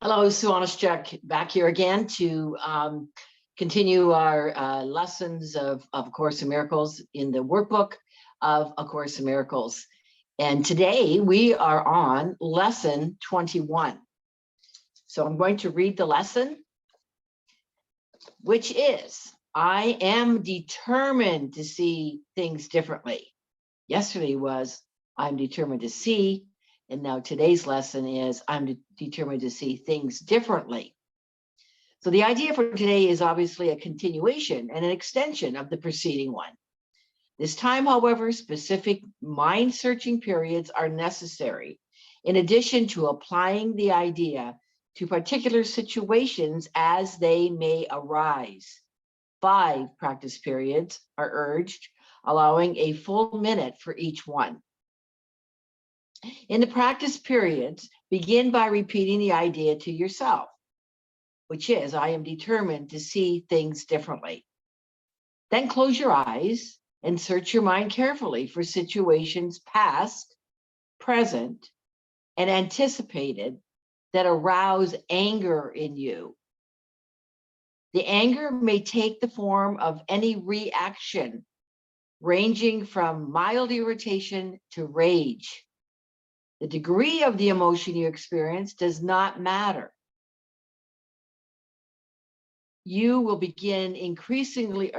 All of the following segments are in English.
Hello, sue.oneschuk back here again to continue our lessons of A Course in Miracles in the workbook of A Course in Miracles. And today we are on lesson 21. So I'm going to read the lesson, which is, I am determined to see things differently. Yesterday was, I'm determined to see. And now today's lesson is, I'm determined to see things differently. So the idea for today is obviously a continuation and an extension of the preceding one. This time, however, specific mind-searching periods are necessary, in addition to applying the idea to particular situations as they may arise. 5 practice periods are urged, allowing a full minute for each one. In the practice periods, begin by repeating the idea to yourself, which is, I am determined to see things differently. Then close your eyes and search your mind carefully for situations past, present, and anticipated that arouse anger in you. The anger may take the form of any reaction, ranging from mild irritation to rage. The degree of the emotion you experience does not matter. You will become increasingly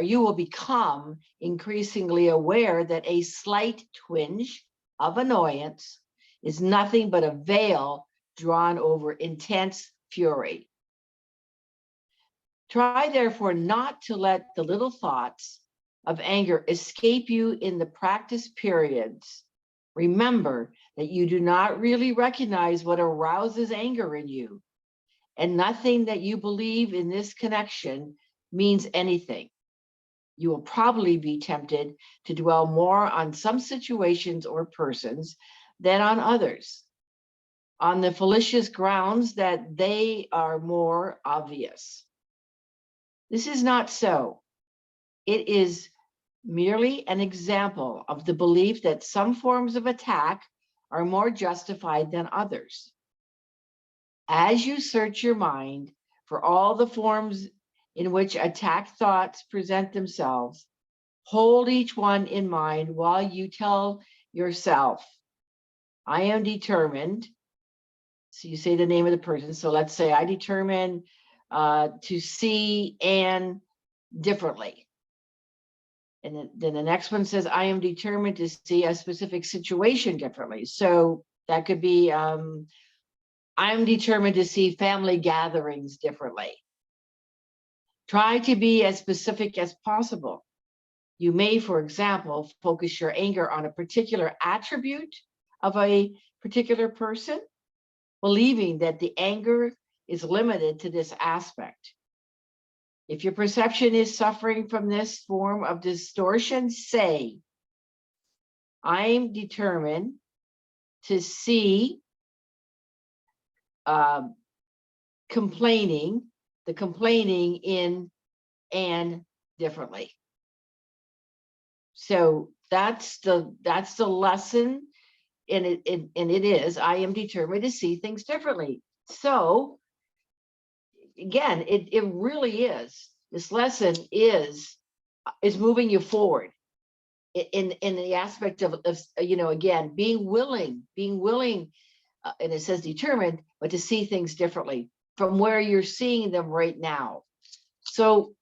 aware that a slight twinge of annoyance is nothing but a veil drawn over intense fury. Try therefore not to let the little thoughts of anger escape you in the practice periods. Remember that you do not really recognize what arouses anger in you, and nothing that you believe in this connection means anything. You will probably be tempted to dwell more on some situations or persons than on others, on the fallacious grounds that they are more obvious. This is not so. It is merely an example of the belief that some forms of attack are more justified than others. As you search your mind for all the forms in which attack thoughts present themselves, hold each one in mind while you tell yourself, I am determined. So you say the name of the person. So let's say I determine to see Anne differently. And then the next one says, I am determined to see a specific situation differently. So that could be, I'm determined to see family gatherings differently. Try to be as specific as possible. You may, for example, focus your anger on a particular attribute of a particular person, believing that the anger is limited to this aspect. If your perception is suffering from this form of distortion, say, I'm determined to see the complaining in Anne differently. So that's the lesson, and it is, I am determined to see things differently. So again, it really is. This lesson is moving you forward in the aspect of again, being willing, and it says determined, but to see things differently from where you're seeing them right now. So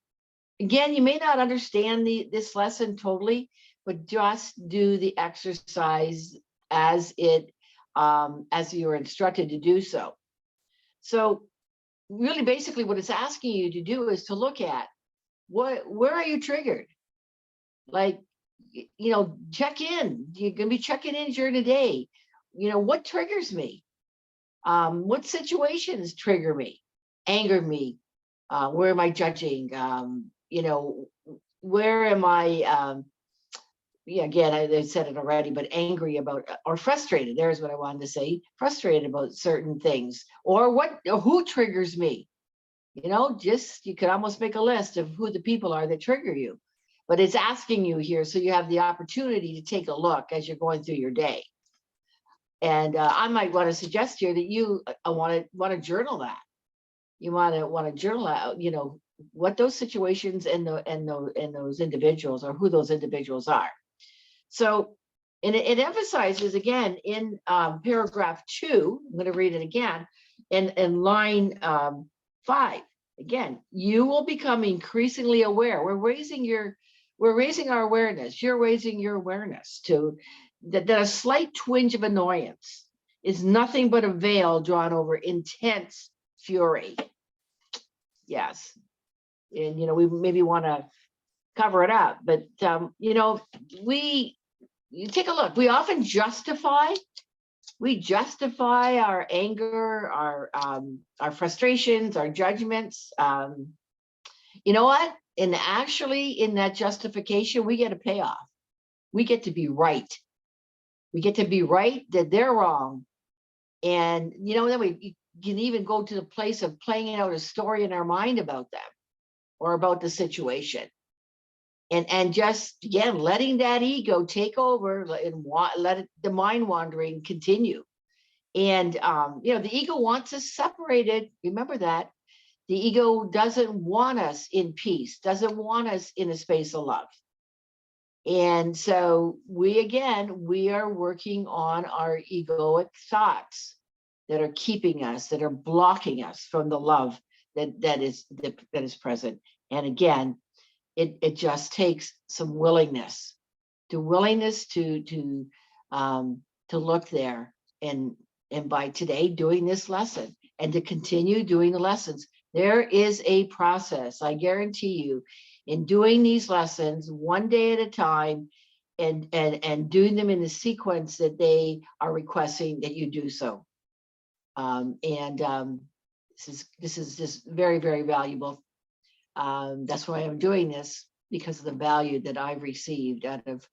again, you may not understand this lesson totally, but just do the exercise as you're instructed to do so. So really, basically, what it's asking you to do is to look at where are you triggered? Like, check in. You're going to be checking in during the day. What triggers me? What situations trigger me, anger me? Where am I judging? Where am I? Again, I said it already, but angry about or frustrated. There's what I wanted to say. Frustrated about certain things, or who triggers me. You could almost make a list of who the people are that trigger you. But it's asking you here, so you have the opportunity to take a look as you're going through your day. And I might want to suggest here that you want to journal that. you want to journal out, what those situations and those individuals, or who those individuals are. So, and it emphasizes again in paragraph 2. I'm going to read it again in line 5. Again, you will become increasingly aware. We're raising our awareness. You're raising your awareness to that a slight twinge of annoyance is nothing but a veil drawn over intense fury. Yes. And, we maybe want to cover it up, but, you take a look. We often justify our anger, our frustrations, our judgments. You know what? And actually, in that justification, we get a payoff. We get to be right. We get to be right that they're wrong. And, then we can even go to the place of playing out a story in our mind about them or about the situation. And just, again, letting that ego take over and let the mind wandering continue. And, the ego wants us separated. Remember that. The ego doesn't want us in peace, doesn't want us in a space of love. And so we are working on our egoic thoughts that are keeping us, that are blocking us from the love that is present. And again, it just takes some willingness to look there, and by today doing this lesson and to continue doing the lessons. There is a process, I guarantee you, in doing these lessons one day at a time and doing them in the sequence that they are requesting that you do so. This is just very, very valuable. That's why I'm doing this, because of the value that I've received out of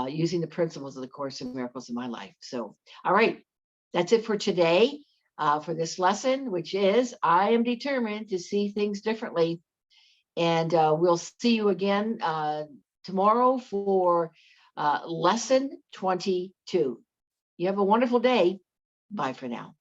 using the principles of the Course in Miracles in my life. So, all right, that's it for today, for this lesson, which is, I am determined to see things differently. And we'll see you again tomorrow for lesson 22. You have a wonderful day. Bye for now.